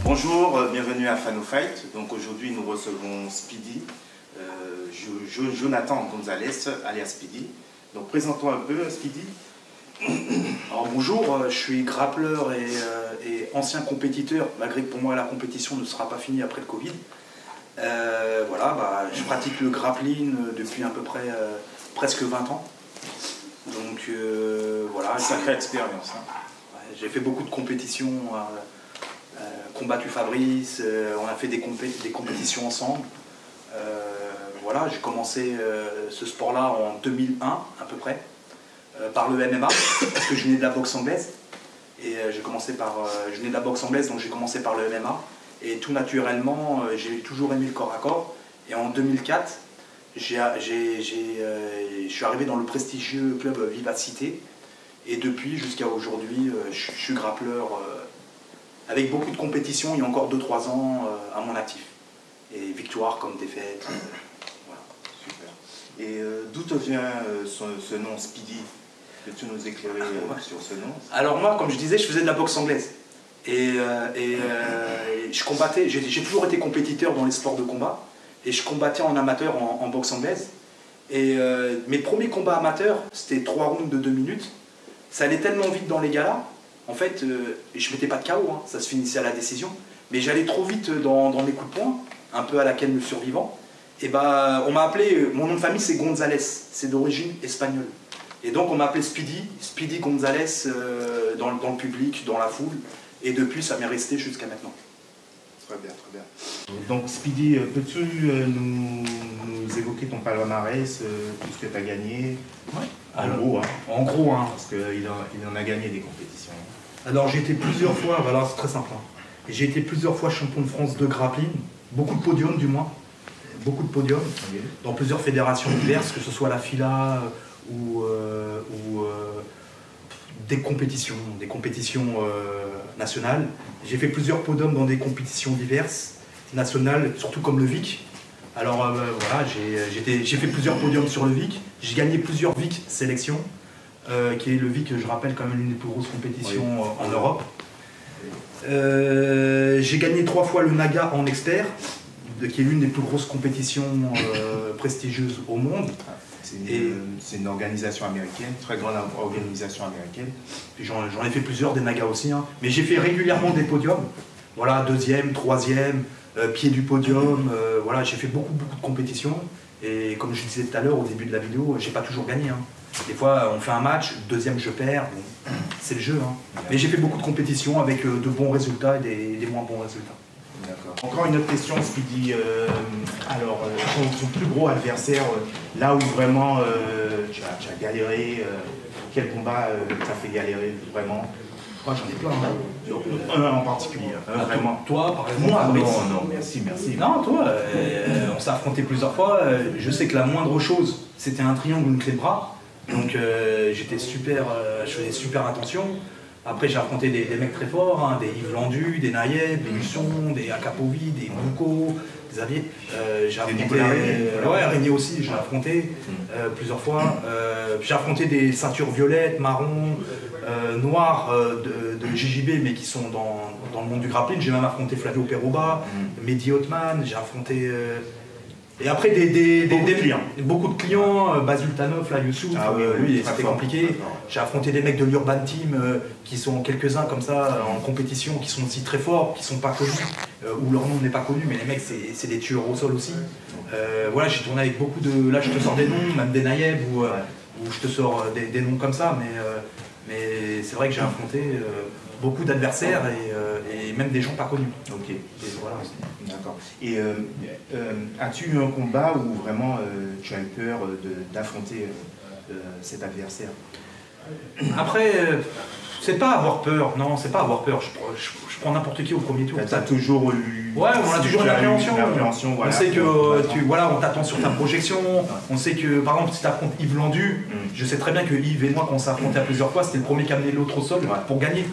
Bonjour, bienvenue à Fan of Fight. Donc aujourd'hui nous recevons Speedy, Jonathan Gonzalez alias Speedy. Donc présente-toi un peu Speedy. Alors bonjour, je suis grappleur et ancien compétiteur, malgré que pour moi la compétition ne sera pas finie après le Covid. Je pratique le grappling depuis à peu près presque 20 ans. Donc voilà. Sacrée expérience. Hein. Ouais, j'ai fait beaucoup de compétitions, combattu Fabrice, on a fait des compétitions ensemble. Voilà, j'ai commencé ce sport-là en 2001 à peu près. Par le MMA, parce que je venais de la boxe anglaise. Et je venais de la boxe anglaise, donc j'ai commencé par le MMA. Et tout naturellement, j'ai toujours aimé le corps à corps. Et en 2004, je suis arrivé dans le prestigieux club Vivacité. Et depuis, jusqu'à aujourd'hui, je suis grappleur avec beaucoup de compétitions. Il y a encore 2-3 ans à mon actif. Et victoire comme défaite. Voilà. Super. Et d'où te vient ce nom Speedy? Peux-tu nous éclairer sur ce nom? Alors moi, comme je disais, je faisais de la boxe anglaise. Et je combattais, j'ai toujours été compétiteur dans les sports de combat. Et je combattais en amateur en boxe anglaise. Et mes premiers combats amateurs, c'était 3 rounds de 2 minutes. Ça allait tellement vite dans les galas. En fait, je ne mettais pas de KO, hein, ça se finissait à la décision. Mais j'allais trop vite dans mes coups de poing, un peu à la Ken le survivant. Et on m'a appelé, mon nom de famille c'est Gonzalez, c'est d'origine espagnole. Et donc on m'a appelé Speedy Gonzalez dans le public, dans la foule. Et depuis, ça m'est resté jusqu'à maintenant. Très bien, très bien. Donc Speedy, peux-tu nous évoquer ton palmarès, tout ce que tu as gagné? Ouais. En gros, parce qu'il en a gagné des compétitions. Alors j'ai été plusieurs fois, voilà, c'est très simple. J'ai été plusieurs fois champion de France de grappling, beaucoup de podiums du moins. Beaucoup de podiums, okay. Dans plusieurs fédérations diverses, que ce soit la FILA ou des compétitions nationales. J'ai fait plusieurs podiums dans des compétitions diverses, nationales, surtout comme le VIC. Alors voilà, j'ai fait plusieurs podiums sur le VIC. J'ai gagné plusieurs VIC sélections, qui est le VIC, je rappelle, quand même l'une des plus grosses compétitions en Europe. J'ai gagné 3 fois le NAGA en expert, qui est l'une des plus grosses compétitions prestigieuses au monde. C'est une organisation américaine, très grande organisation américaine. J'en ai fait plusieurs, des NAGA aussi, hein. Mais j'ai fait régulièrement des podiums. Voilà, 2e, 3e, pied du podium. Voilà, j'ai fait beaucoup de compétitions. Et comme je disais tout à l'heure au début de la vidéo, j'ai pas toujours gagné. Hein. Des fois, on fait un match, 2e je perds. Bon, c'est le jeu. Hein. Mais j'ai fait beaucoup de compétitions avec de bons résultats et des moins bons résultats. D'accord. Encore une autre question, Speedy. Ton plus gros adversaire, là où vraiment tu as galéré, quel combat t'a fait galérer vraiment? Moi j'en ai plein. Hein. Un en particulier, vraiment. Toi, par exemple? Moi, non, merci. Non, toi, on s'est affronté plusieurs fois. Je sais que la moindre chose, c'était un triangle ou une clé de bras. Donc je faisais super attention. Après j'ai affronté des mecs très forts, hein, des Yves Landu, des Naïeb, des Luçon, des Akapovi, des Bouco, des Xavier. J'ai affronté Régnier aussi, j'ai affronté plusieurs fois. J'ai affronté des ceintures violettes, marron, noires de JJB, mais qui sont dans le monde du grappling. J'ai même affronté Flavio Peroba, Mehdi Hotman, j'ai affronté... Et après beaucoup de clients, Bazultanov, là, Youssouf, lui c'était compliqué. J'ai affronté des mecs de l'Urban Team qui sont quelques-uns comme ça en compétition, qui sont aussi très forts, qui sont pas connus, ou leur nom n'est pas connu, mais les mecs c'est des tueurs au sol aussi. Voilà, j'ai tourné avec beaucoup de... Là je te sors des noms, même des Naïeb, ou je te sors des noms comme ça, mais c'est vrai que j'ai affronté beaucoup d'adversaires et même des gens pas connus. Ok. Et voilà. D'accord. Et as-tu eu un combat où vraiment tu as eu peur d'affronter cet adversaire? Après, c'est pas avoir peur, non, c'est pas avoir peur. Je prends n'importe qui au premier tour. Tu as toujours eu... Ouais, on a toujours une appréhension. Voilà. On sait que on t'attend sur ta projection. On sait que, par exemple, si tu affrontes Yves Landu, je sais très bien que Yves et moi, quand on s'est affronté à plusieurs fois, c'était le premier qui a amené l'autre au sol pour gagner.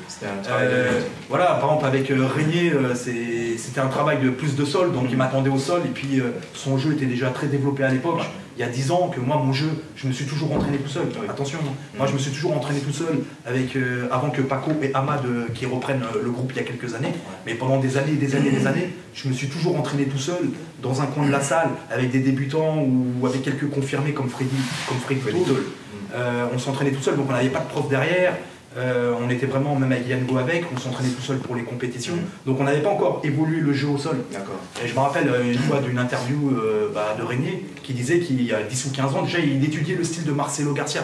Voilà, par exemple, avec Régnier, c'était un travail de plus de sol, donc il m'attendait au sol, et puis son jeu était déjà très développé à l'époque. il y a 10 ans que moi, mon jeu, je me suis toujours entraîné tout seul. Attention, moi je me suis toujours entraîné tout seul avec, avant que Paco et Ahmad qui reprennent le groupe il y a quelques années. Mais pendant des années, je me suis toujours entraîné tout seul dans un coin de la salle avec des débutants ou avec quelques confirmés comme Freddy Toll. On s'entraînait tout seul, donc on n'avait pas de prof derrière. On était vraiment, même avec Yann Go avec, on s'entraînait tout seul pour les compétitions. Donc on n'avait pas encore évolué le jeu au sol. Et je me rappelle une fois d'une interview de Régnier qui disait qu'il y a 10 ou 15 ans, déjà il étudiait le style de Marcelo Garcia.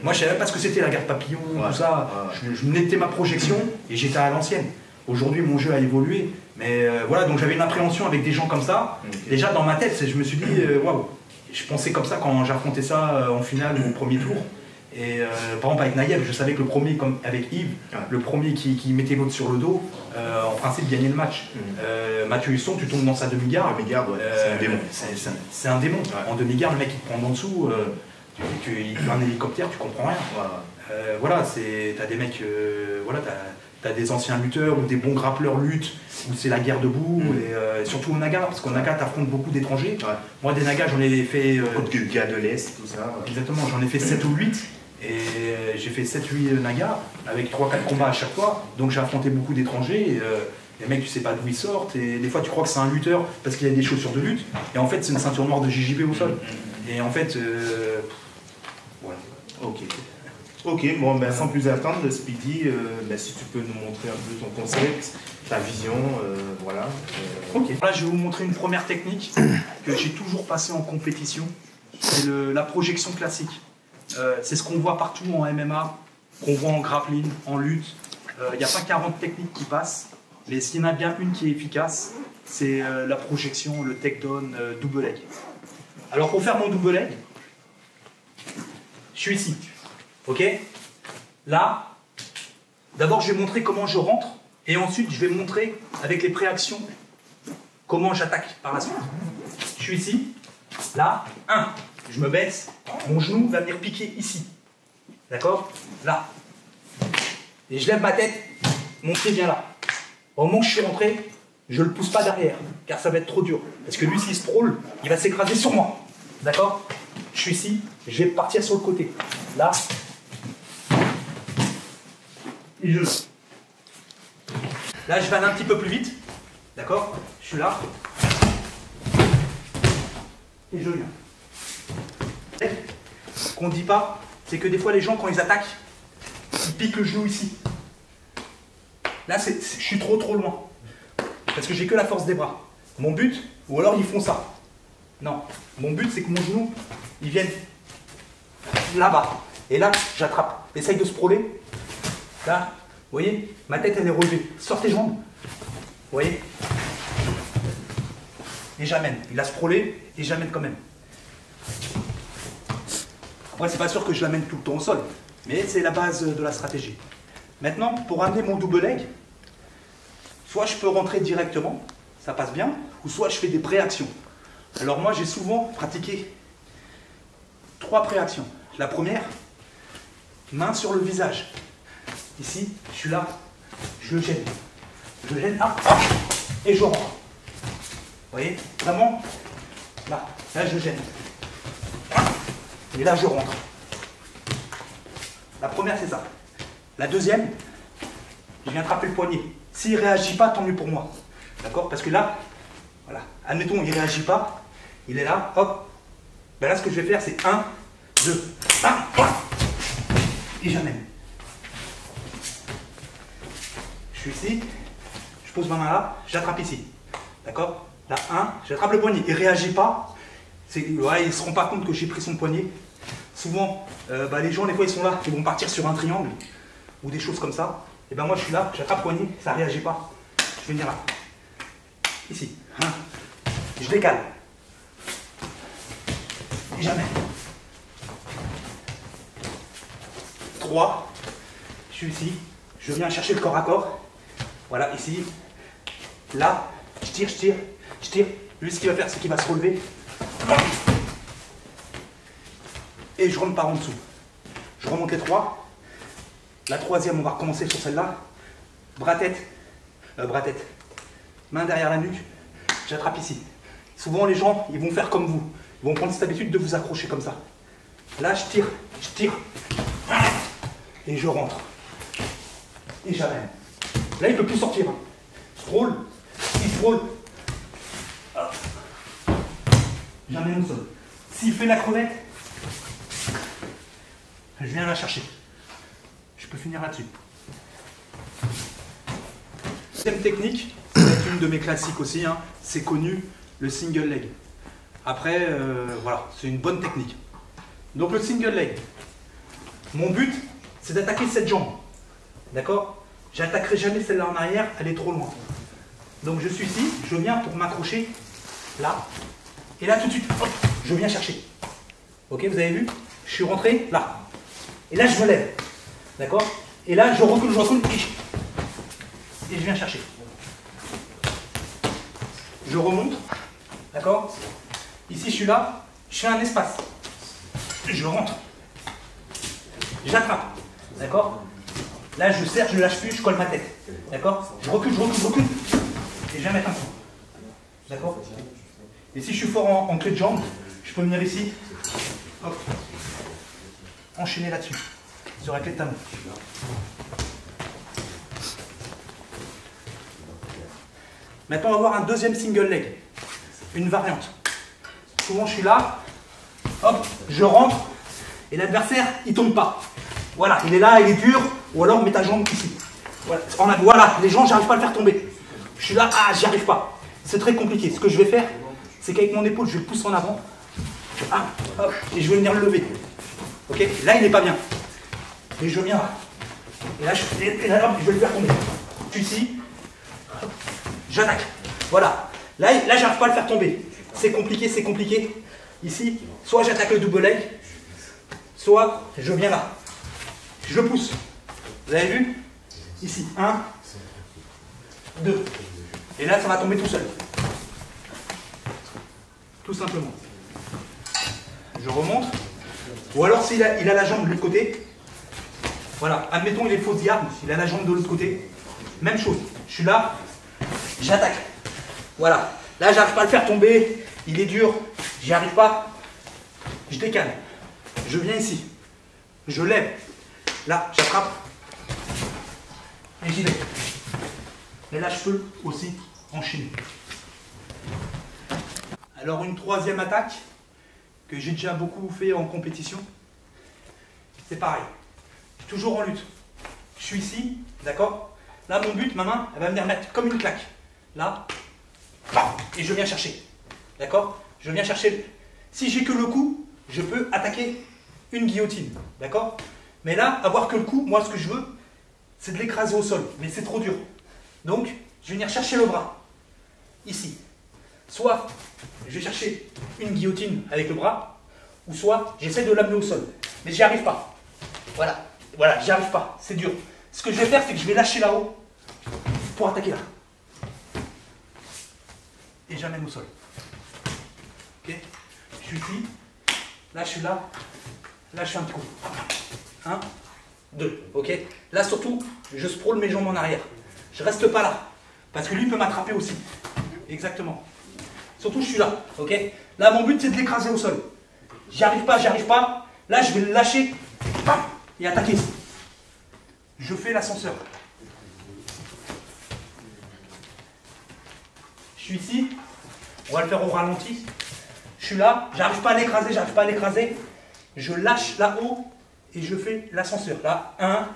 Moi je savais même pas ce que c'était la garde papillon, tout ça. Je mettais ma projection et j'étais à l'ancienne. Aujourd'hui mon jeu a évolué. Mais voilà, donc j'avais une appréhension avec des gens comme ça. Déjà dans ma tête, je me suis dit, waouh, je pensais comme ça quand j'affrontais ça en finale ou au premier tour. Et par exemple avec Naïev, je savais que le premier, comme avec Yves, le premier qui mettait l'autre sur le dos, en principe gagnait le match. Mathieu Husson, tu tombes dans sa demi-garde. C'est un démon. C'est un démon. En demi-garde, le mec il te prend en dessous, il fait un hélicoptère, tu comprends rien. Voilà, t'as des mecs, voilà, t'as des anciens lutteurs ou des bons grappleurs luttes, où c'est la guerre debout, et surtout au Naga, parce qu'au Naga t'affrontes beaucoup d'étrangers. Moi des Nagas j'en ai fait... Beaucoup de gars de l'Est, tout ça. Exactement, j'en ai fait 7 ou 8. Et j'ai fait 7-8 Nagas avec 3-4 combats à chaque fois, donc j'ai affronté beaucoup d'étrangers. Les mecs, tu sais pas d'où ils sortent, et des fois tu crois que c'est un lutteur parce qu'il a des chaussures de lutte, et en fait c'est une ceinture noire de JJB au sol. Et en fait, voilà. Ok, bon, ben, sans plus attendre, Speedy, si tu peux nous montrer un peu ton concept, ta vision, voilà. Ok, là je vais vous montrer une première technique que j'ai toujours passée en compétition, c'est la projection classique. C'est ce qu'on voit partout en MMA, qu'on voit en grappling, en lutte. Il n'y a pas 40 techniques qui passent, mais s'il y en a bien une qui est efficace, c'est la projection, le takedown double leg. Alors pour faire mon double leg, je suis ici, ok? Là, d'abord je vais montrer comment je rentre, et ensuite je vais montrer avec les préactions comment j'attaque par la suite. Je suis ici, là, 1. Je me baisse, mon genou va venir piquer ici. D'accord? Là. Et je lève ma tête, mon pied vient là. Au moment où je suis rentré, je ne le pousse pas derrière, car ça va être trop dur. Parce que lui, s'il se prôle, il va s'écraser sur moi. D'accord? Je suis ici, je vais partir sur le côté. Là. Et je... Là, je vais aller un petit peu plus vite. D'accord? Je suis là. Et je viens. Ce qu'on ne dit pas, c'est que des fois les gens quand ils attaquent, ils piquent le genou ici. Là, je suis trop loin. Parce que j'ai que la force des bras. Mon but, ou alors ils font ça. Non, mon but c'est que mon genou, il vienne là-bas. Et là, j'attrape. Essaye de se prôler. Là, vous voyez, ma tête elle est relevée. Sors tes jambes. Vous voyez? Et j'amène. Il a se prôlé et j'amène quand même. Après, c'est pas sûr que je l'amène tout le temps au sol, mais c'est la base de la stratégie. Maintenant, pour amener mon double leg, soit je peux rentrer directement, ça passe bien, ou soit je fais des préactions. Alors moi, j'ai souvent pratiqué 3 préactions. La première, main sur le visage. Ici, je suis là, je le gêne. Je le gêne, hop, et je rentre. Vous voyez, vraiment, là je gêne. Et là, je rentre. La première, c'est ça. La deuxième, je viens attraper le poignet. S'il ne réagit pas, tant mieux pour moi. D'accord? Parce que là, voilà. Admettons, il ne réagit pas. Il est là, hop. Ben là, ce que je vais faire, c'est 1, 2, 1, et j'amène. Je suis ici. Je pose ma main là. J'attrape ici. D'accord? Là, 1, j'attrape le poignet. Il ne réagit pas. Ouais, ils ne se rendent pas compte que j'ai pris son poignet. Souvent, les gens, des fois, ils sont là, ils vont partir sur un triangle ou des choses comme ça. Et ben moi, je suis là, j'attrape le poignet, ça ne réagit pas. Je vais venir là. Ici. 1. Je décale. Et j'amène. 3. Je suis ici. Je viens chercher le corps à corps. Voilà, ici. Là, je tire, je tire, je tire. Lui, ce qu'il va faire, c'est qu'il va se relever. Et je rentre par en dessous. Je remonte les 3. La troisième, on va recommencer sur celle-là. Bras-tête. Main derrière la nuque. J'attrape ici. Souvent, les gens, ils vont faire comme vous. vont prendre cette habitude de vous accrocher comme ça. Là, je tire, et je rentre. Et j'amène. Là, il ne peut plus sortir. Sprawl, il sprawl. J'amène au sol. S'il fait la crevette, je viens la chercher. Je peux finir là-dessus. Deuxième technique, c'est une de mes classiques aussi, hein, c'est connu, le single leg. Après, voilà, c'est une bonne technique. Donc le single leg, mon but, c'est d'attaquer cette jambe. D'accord? J'attaquerai jamais celle-là en arrière, elle est trop loin. Donc je suis ici, je viens pour m'accrocher là. Et là tout de suite, hop, je viens chercher. Ok, vous avez vu? Je suis rentré là. Et là je me lève. D'accord? Et là je recule, et je viens chercher. Je remonte. D'accord? Ici je suis là, je fais un espace. Je rentre. J'attrape. D'accord? Là je serre, je lâche plus, je colle ma tête. D'accord? Je recule. Et je viens mettre un coup. D'accord? Et si je suis fort en clé de jambe, je peux venir ici. Hop. Enchaîner là-dessus. Sur la clé de talon. Maintenant on va voir un deuxième single leg. Une variante. Souvent je suis là. Hop, je rentre. Et l'adversaire, il tombe pas. Voilà, il est là, il est dur. Ou alors mets ta jambe ici. Voilà, les gens, j'arrive pas à le faire tomber. Je suis là, j'y arrive pas. C'est très compliqué. Ce que je vais faire, c'est qu'avec mon épaule, je le pousse en avant. Hop, et je vais venir le lever. Ok? Là, il n'est pas bien. Et je viens là. Et là, hop, je vais le faire tomber. Je suis ici. J'attaque. Voilà. Là, j'arrive pas à le faire tomber. C'est compliqué. Ici, soit j'attaque le double leg, soit je viens là. Je pousse. Vous avez vu? Ici, 1, 2. Et là, ça va tomber tout seul. Tout simplement. Je remonte. Ou alors, s'il a la jambe de l'autre côté, voilà, admettons, il est faux garde, il a la jambe de l'autre côté, même chose. Je suis là, j'attaque. Voilà. Là, j'arrive pas à le faire tomber, il est dur, j'y arrive pas. Je décale. Je viens ici. Je lève. Là, j'attrape. Et j'y vais. Et là, je peux aussi enchaîner. Alors, une troisième attaque que j'ai déjà beaucoup fait en compétition. C'est pareil. Toujours en lutte. Je suis ici, d'accord? Là, mon but, ma main, elle va venir mettre comme une claque. Là, et je viens chercher. D'accord? Je viens chercher. Si j'ai que le coup, je peux attaquer une guillotine. D'accord? Mais là, avoir que le coup, moi, ce que je veux, c'est de l'écraser au sol. Mais c'est trop dur. Donc, je vais venir chercher le bras. Ici. Soit, je vais chercher une guillotine avec le bras, ou soit, j'essaie de l'amener au sol. Mais j'y arrive pas. Voilà. Voilà, j'y arrive pas. C'est dur. Ce que je vais faire, c'est que je vais lâcher là-haut pour attaquer là. Et j'amène au sol. Ok? Je suis ici. Là, je suis là. Là, je fais un petit coup. 1, 2. Ok? Là, surtout, je sprawl mes jambes en arrière. Je reste pas là. Parce que lui peut m'attraper aussi. Exactement. Surtout, je suis là. Ok? Là, mon but, c'est de l'écraser au sol. J'y arrive pas. Là, je vais le lâcher. Et attaquer ici. Je fais l'ascenseur. Je suis ici. On va le faire au ralenti. Je suis là. J'arrive pas à l'écraser. Je lâche là-haut et je fais l'ascenseur. Là, 1.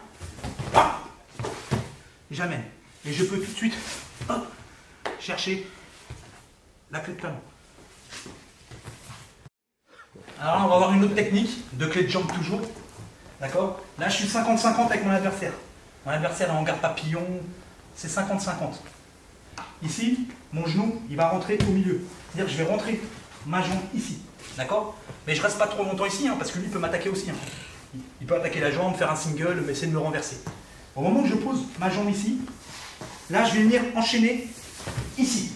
J'amène. Et je peux tout de suite chercher la clé de talon. Alors là, on va avoir une autre technique de clé de jambe toujours. D'accord? Là, je suis 50-50 avec mon adversaire. Mon adversaire est en garde papillon. C'est 50-50. Ici, mon genou, il va rentrer au milieu. C'est-à-dire que je vais rentrer ma jambe ici. D'accord? Mais je reste pas trop longtemps ici, hein, parce que lui peut m'attaquer aussi. Hein. Il peut attaquer la jambe, faire un single, mais essayer de me renverser. Au moment où je pose ma jambe ici, là, je vais venir enchaîner ici.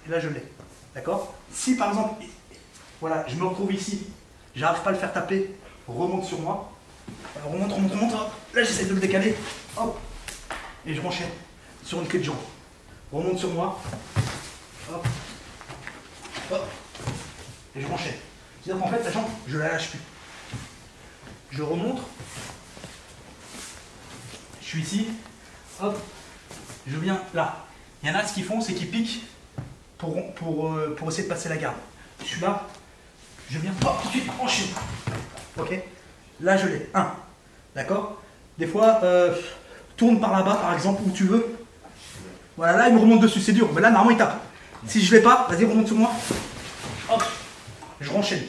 Et là, je l'ai. D'accord? Si par exemple, voilà, je me retrouve ici, j'arrive pas à le faire taper, remonte sur moi. Remonte, hop. Là, j'essaie de le décaler. Hop. Et je m'enchaîne sur une clé de jambe. Remonte sur moi. hop, hop, et je renchaîne. C'est-à-dire qu'en fait, la jambe, je la lâche plus. Je remonte, je suis ici, hop, je viens là. Il y en a, ce qu'ils font, c'est qu'ils piquent pour essayer de passer la garde. Je suis là, je viens, hop, tout de suite, enchaîne. Ok, là je l'ai, 1. D'accord. Des fois, tourne par là-bas, par exemple, où tu veux. Voilà, là il me remonte dessus, c'est dur, mais là normalement il tape. Si je ne l'ai pas, vas-y, remonte sur moi. Hop, je renchaîne.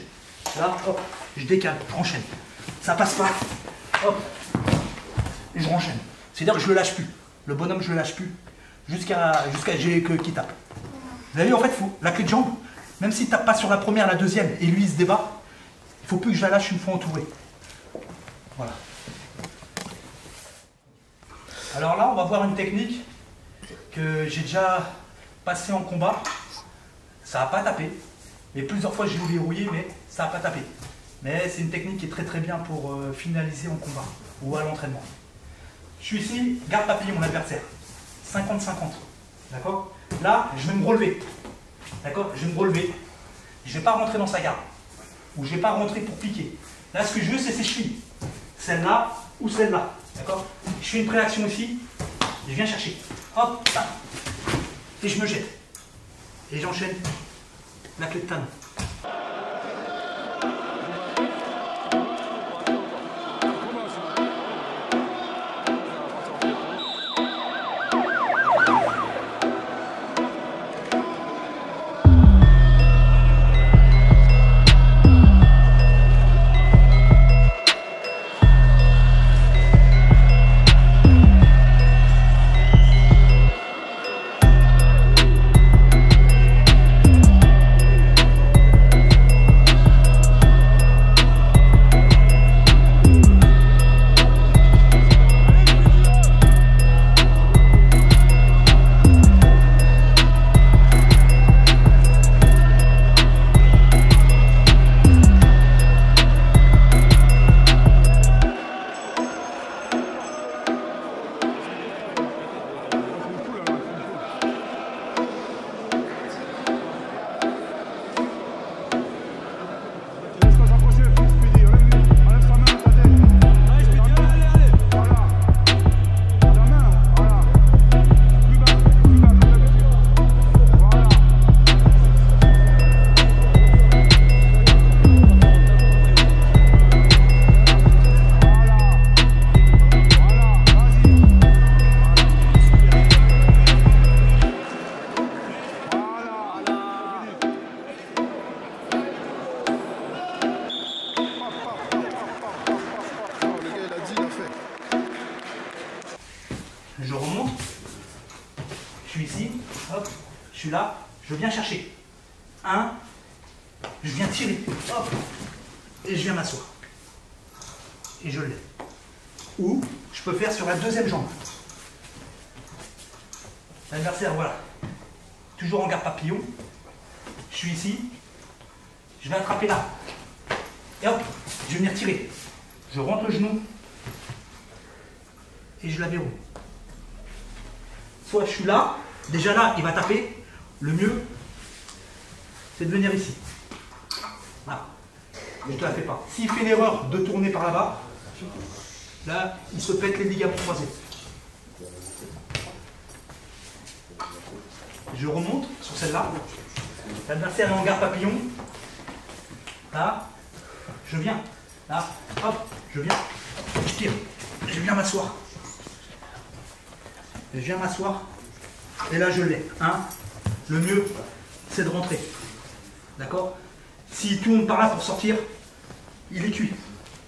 Là, hop, je décale, je renchaîne. Ça passe pas. Hop, et je renchaîne. C'est-à-dire que je le lâche plus. Le bonhomme, je le lâche plus. Jusqu'à j'ai qu'il tape. Vous avez vu, en fait, la clé de jambe, même s'il ne tape pas sur la première, la deuxième, et lui il se débat, il ne faut plus que je la lâche une fois entourée. Voilà. Alors là, on va voir une technique que j'ai déjà passée en combat. Ça n'a pas tapé. Mais plusieurs fois, j'ai verrouillé, mais ça n'a pas tapé. Mais c'est une technique qui est très très bien pour finaliser en combat ou à l'entraînement. Je suis ici, garde papillon, mon adversaire. 50-50. D'accord? Là, je vais me relever. D'accord? Je vais me relever. Je ne vais pas rentrer dans sa garde. Ou je ne vais pas rentrer pour piquer. Là, ce que je veux, c'est ses chevilles. Celle-là ou celle-là. D'accord? Je fais une préaction ici. Je viens chercher. Hop, ça. Et je me jette. Et j'enchaîne la clé de talon. Je remonte, je suis ici, hop, je suis là, je viens chercher. 1, je viens tirer, hop, et je viens m'asseoir. Et je l'ai. Ou je peux faire sur la deuxième jambe. L'adversaire, voilà. Toujours en garde papillon. Je suis ici, je vais attraper là. Et hop, je vais venir tirer. Je rentre le genou et je la verrouille. Soit je suis là, déjà là, il va taper. Le mieux, c'est de venir ici. Voilà. Je ne te la fais pas. S'il fait l'erreur de tourner par là-bas, là, il se pète les ligaments croisés. Je remonte sur celle-là. L'adversaire est en garde papillon. Là, je viens. Là, hop, je viens. Je tire. Je viens m'asseoir. Je viens m'asseoir. Et là, je l'ai. Le mieux, c'est de rentrer. D'accord? S'il tourne par là pour sortir, il est cuit.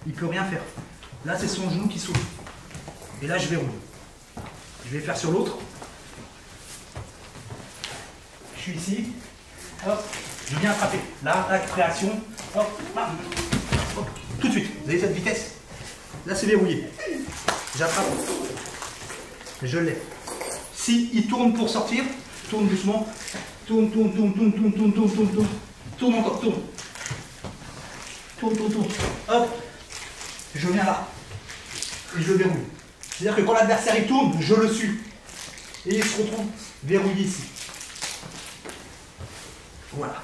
Il ne peut rien faire. Là, c'est son genou qui s'ouvre. Et là, je verrouille. Je vais faire sur l'autre. Je suis ici. Hop, je viens attraper. Là, création. Hop, là. Hop, tout de suite. Vous avez cette vitesse? Là, c'est verrouillé. J'attrape. Je l'ai. Si il tourne pour sortir, tourne doucement. Tourne, tourne, tourne, tourne, tourne, tourne, tourne, tourne, tourne. Tourne encore, tourne. Tourne, tourne, tourne. Hop, je viens là. Et je verrouille. C'est-à-dire que quand l'adversaire il tourne, je le suis. Et il se retrouve verrouillé ici. Voilà.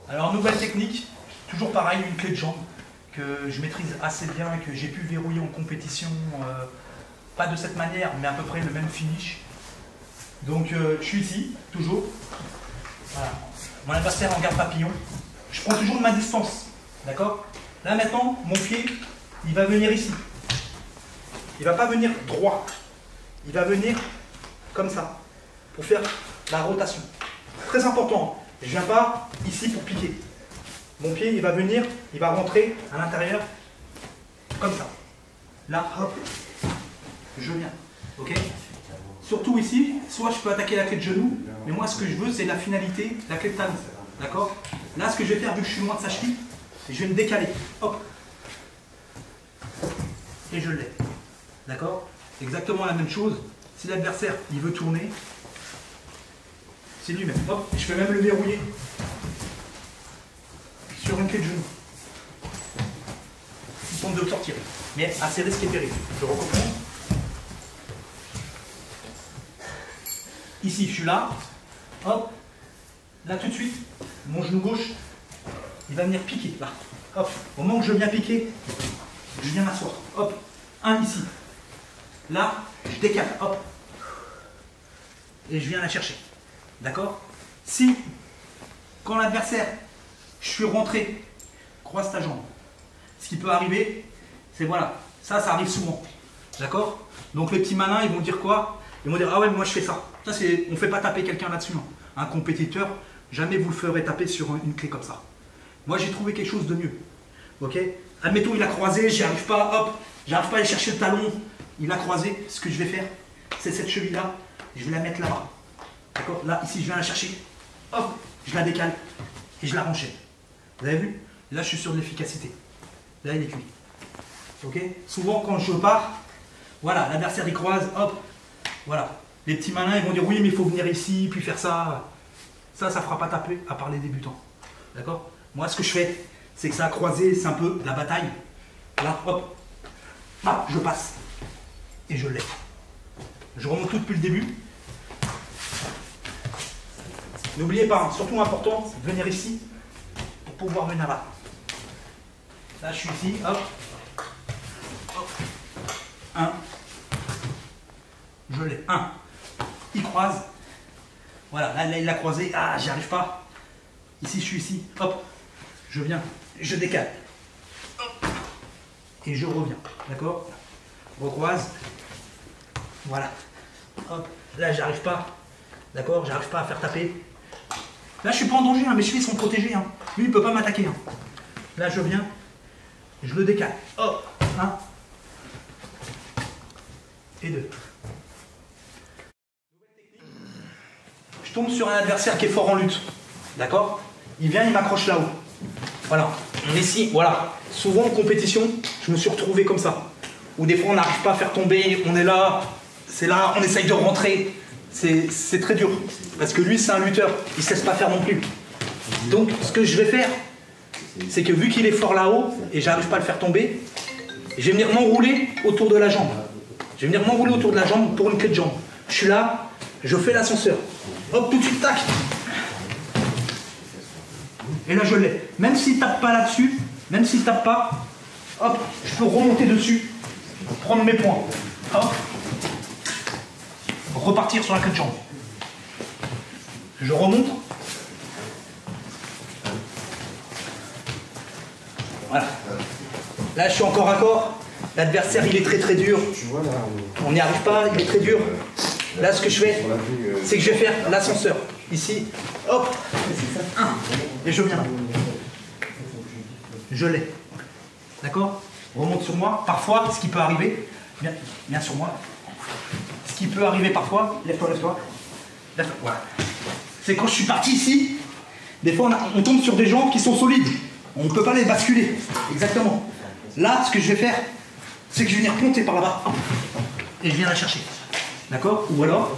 Alors, nouvelle technique, toujours pareil, une clé de jambe que je maîtrise assez bien et que j'ai pu verrouiller en compétition. Pas de cette manière, mais à peu près le même finish. Donc, je suis ici, toujours. Voilà. Mon adversaire en garde papillon. Je prends toujours ma distance. D'accord? Là, maintenant, mon pied, il va venir ici. Il ne va pas venir droit. Il va venir comme ça, pour faire la rotation. Très important. Je ne viens pas ici pour piquer. Mon pied, il va venir, il va rentrer à l'intérieur, comme ça. Là, hop, je viens. Ok? Surtout ici, soit je peux attaquer la clé de genou, mais moi, ce que je veux, c'est la finalité, la clé de talon. D'accord? Là, ce que je vais faire, vu que je suis loin de sa cheville, je vais me décaler. Hop. Et je l'ai. D'accord? Exactement la même chose. Si l'adversaire, il veut tourner, c'est lui-même. Hop, je peux même le verrouiller sur une clé de genou. Il tente de le sortir. Mais assez risque et péril. Je recommence. Ici, je suis là. Hop. Là, tout de suite, mon genou gauche, il va venir piquer. Là. Hop. Au moment où je viens piquer, je viens m'asseoir. Hop. Un ici. Là, je décale. Hop. Et je viens la chercher. D'accord? Si, quand l'adversaire, je suis rentré, croise ta jambe, ce qui peut arriver, c'est voilà, ça arrive souvent. D'accord? Donc les petits malins, ils vont dire quoi? Ils vont dire, ah ouais, mais moi je fais ça. Ça c'est, on ne fait pas taper quelqu'un là-dessus. Hein. Un compétiteur, jamais vous le ferez taper sur une clé comme ça. Moi j'ai trouvé quelque chose de mieux. Ok? Admettons, il a croisé, j'y arrive pas, hop, j'arrive pas à aller chercher le talon, il a croisé. Ce que je vais faire, c'est cette cheville-là, je vais la mettre là-bas. D'accord? Là, ici, je viens la chercher. Hop, je la décale et je la renchaîne. Vous avez vu? Là, je suis sur de l'efficacité. Là, il est cuit. Ok? Souvent, quand je pars, voilà, l'adversaire il croise, hop, voilà. Les petits malins, ils vont dire oui, mais il faut venir ici, puis faire ça. Ça ne fera pas taper, à part les débutants. D'accord? Moi, ce que je fais, c'est que ça a croisé, c'est un peu la bataille. Là, hop, là, je passe. Et je l'ai. Je remonte tout depuis le début. N'oubliez pas, hein, surtout important, c'est de venir ici pour pouvoir venir là. Là, je suis ici, hop. Hop. Un. Je l'ai. Un. Il croise. Voilà, là il l'a croisé. Ah, j'y arrive pas. Ici, je suis ici. Hop. Je viens. Je décale. Hop. Et je reviens. D'accord? Recroise. Voilà. Hop. Là, j'arrive pas. D'accord? J'arrive pas à faire taper. Là, je suis pas en danger, hein, mes chevilles sont protégées. Hein. Lui, il peut pas m'attaquer. Hein. Là, je viens. Je le décale. Hop. Un. Et deux. Je tombe sur un adversaire qui est fort en lutte. D'accord? Il vient, il m'accroche là-haut. Voilà. On est ici, voilà. Souvent en compétition, je me suis retrouvé comme ça. Ou des fois, on n'arrive pas à faire tomber, on est là, c'est là, on essaye de rentrer. C'est très dur. Parce que lui, c'est un lutteur. Il ne se laisse pas faire non plus. Donc, ce que je vais faire, c'est que vu qu'il est fort là-haut, et j'arrive pas à le faire tomber, je vais venir m'enrouler autour de la jambe. Je vais venir m'enrouler autour de la jambe pour une clé de jambe. Je suis là, je fais l'ascenseur. Hop, tout de suite, tac. Et là, je l'ai. Même s'il ne tape pas là-dessus, même s'il ne tape pas, hop, je peux remonter dessus, prendre mes points. Hop. Repartir sur la clé de jambe. Je remonte. Voilà. Là, je suis encore à corps. L'adversaire, il est très très dur. On n'y arrive pas, il est très dur. Là, ce que je fais, c'est que je vais faire l'ascenseur. Ici, hop, un, et je viens là. Je l'ai. D'accord? Remonte sur moi. Parfois, ce qui peut arriver, viens sur moi. Ce qui peut arriver parfois, lève-toi, lève-toi. Lève-toi, voilà. C'est quand je suis parti ici, des fois on tombe sur des gens qui sont solides. On ne peut pas les basculer. Exactement. Là, ce que je vais faire, c'est que je vais venir monter par là-bas. Et je viens la chercher. D'accord? Ou alors,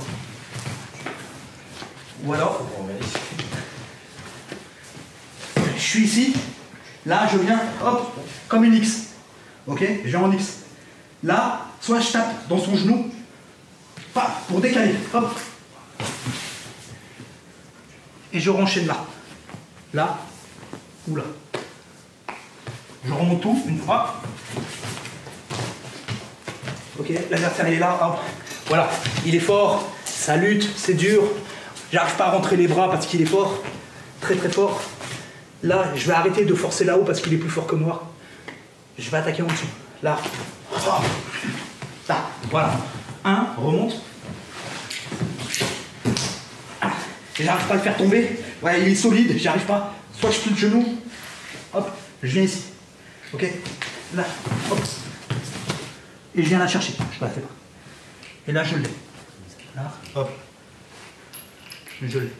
je suis ici. Là, je viens, hop, comme une X. Ok? Je viens en X. Là, soit je tape dans son genou, pour décaler. Hop. et je renchaîne là. Là, ou là. Je remonte tout une fois. Ok, l'adversaire il est là, hop. Voilà, il est fort, ça lutte, c'est dur. J'arrive pas à rentrer les bras parce qu'il est fort, très très fort. Là, je vais arrêter de forcer là-haut parce qu'il est plus fort que moi. Je vais attaquer en dessous. Là. Oh. Là, voilà. 1, remonte. Et j'arrive pas à le faire tomber. Ouais, il est solide, j'y arrive pas. Soit je plie le genou, hop, je viens ici. Ok, là, hop. Et je viens la chercher, je la fais pas. Et là, je l'ai. Là, hop. Je l'ai.